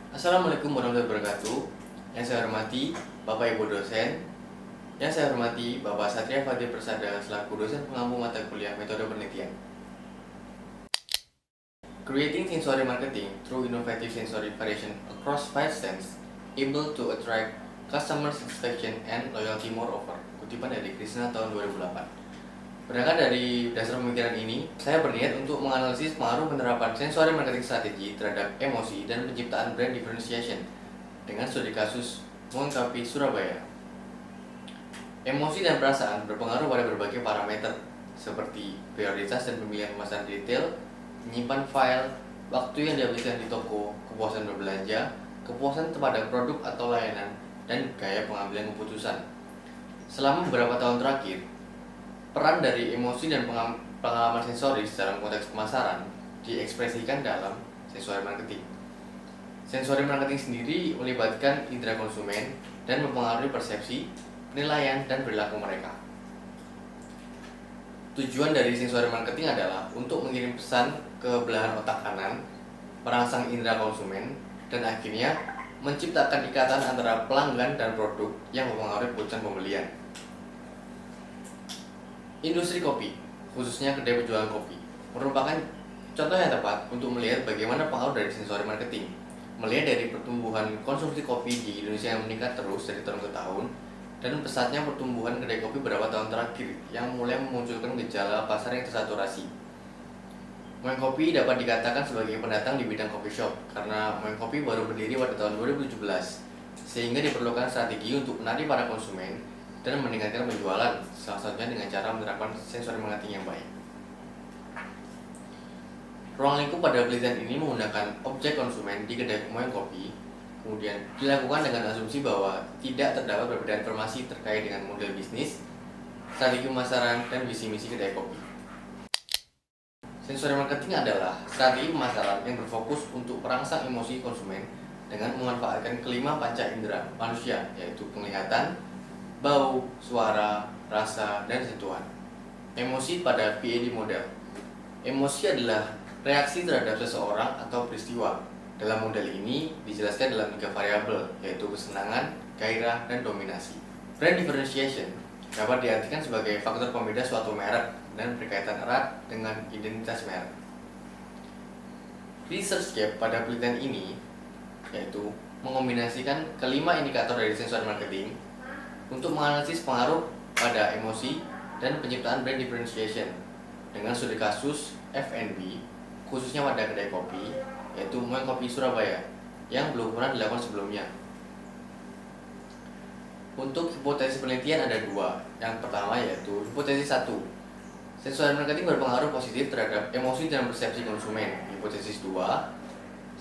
Assalamualaikum warahmatullahi wabarakatuh. Yang saya hormati Bapak Ibu dosen, yang saya hormati Bapak Satria Fadil Persada selaku dosen pengampu mata kuliah metode penelitian. Creating sensory marketing through innovative sensory variation across five senses, able to attract customer satisfaction and loyalty moreover. Kutipan dari Krishna tahun 2008. Berangkat dari dasar pemikiran ini, saya berniat untuk menganalisis pengaruh penerapan sensory marketing strategi terhadap emosi dan penciptaan brand differentiation dengan studi kasus Monkapi Surabaya. Emosi dan perasaan berpengaruh pada berbagai parameter seperti prioritas dan pemilihan pemasaran retail, menyimpan file, waktu yang dihabiskan di toko, kepuasan berbelanja, kepuasan kepada produk atau layanan, dan gaya pengambilan keputusan. Selama beberapa tahun terakhir, peran dari emosi dan pengalaman sensoris dalam konteks pemasaran diekspresikan dalam sensory marketing. Sensory marketing sendiri melibatkan indera konsumen dan mempengaruhi persepsi, penilaian, dan perilaku mereka. Tujuan dari sensory marketing adalah untuk mengirim pesan ke belahan otak kanan, merangsang indera konsumen, dan akhirnya menciptakan ikatan antara pelanggan dan produk yang mempengaruhi keputusan pembelian. Industri kopi, khususnya kedai penjualan kopi, merupakan contoh yang tepat untuk melihat bagaimana pengaruh dari sensory marketing. Melihat dari pertumbuhan konsumsi kopi di Indonesia yang meningkat terus dari tahun ke tahun, dan pesatnya pertumbuhan kedai kopi beberapa tahun terakhir yang mulai memunculkan gejala pasar yang tersaturasi. Moen Kopi dapat dikatakan sebagai pendatang di bidang coffee shop karena Moen Kopi baru berdiri pada tahun 2017, sehingga diperlukan strategi untuk menarik para konsumen dan meningkatkan penjualan, salah satunya dengan cara menerapkan sensory marketing yang baik. Ruang lingkup pada penelitian ini menggunakan objek konsumen di kedai Moen Kopi, kemudian dilakukan dengan asumsi bahwa tidak terdapat perbedaan informasi terkait dengan model bisnis, strategi pemasaran, dan visi misi kedai kopi. Sensory marketing adalah strategi pemasaran yang berfokus untuk merangsang emosi konsumen dengan memanfaatkan kelima panca indera manusia, yaitu penglihatan, bau, suara, rasa, dan sentuhan. Emosi pada PAD model. Emosi adalah reaksi terhadap seseorang atau peristiwa. Dalam model ini dijelaskan dalam 3 variabel, yaitu kesenangan, gairah, dan dominasi. Brand differentiation dapat diartikan sebagai faktor pembeda suatu merek dan berkaitan erat dengan identitas merek. Research gap pada penelitian ini yaitu mengombinasikan kelima indikator dari sensory marketing untuk menganalisis pengaruh pada emosi dan penciptaan brand differentiation dengan studi kasus F&B khususnya pada kedai kopi yaitu Moen Kopi Surabaya yang belum pernah dilakukan sebelumnya. Untuk hipotesis penelitian ada 2. Yang pertama yaitu hipotesis 1. Sensory marketing berpengaruh positif terhadap emosi dan persepsi konsumen. Hipotesis 2.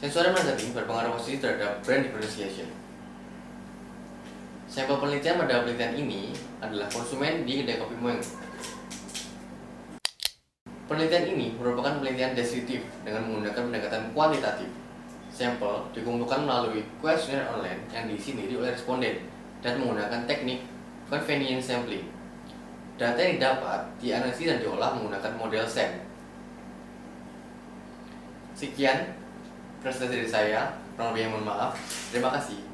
Sensory marketing berpengaruh positif terhadap brand differentiation. Sampel penelitian pada penelitian ini adalah konsumen di kedai kopi Moen. Penelitian ini merupakan penelitian deskriptif dengan menggunakan pendekatan kuantitatif. Sampel dikumpulkan melalui kuesioner online yang diisi sendiri oleh responden dan menggunakan teknik convenience sampling. Data yang didapat dianalisis dan diolah menggunakan model SEM. Sekian presentasi dari saya, kurang lebihnya mohon maaf. Terima kasih.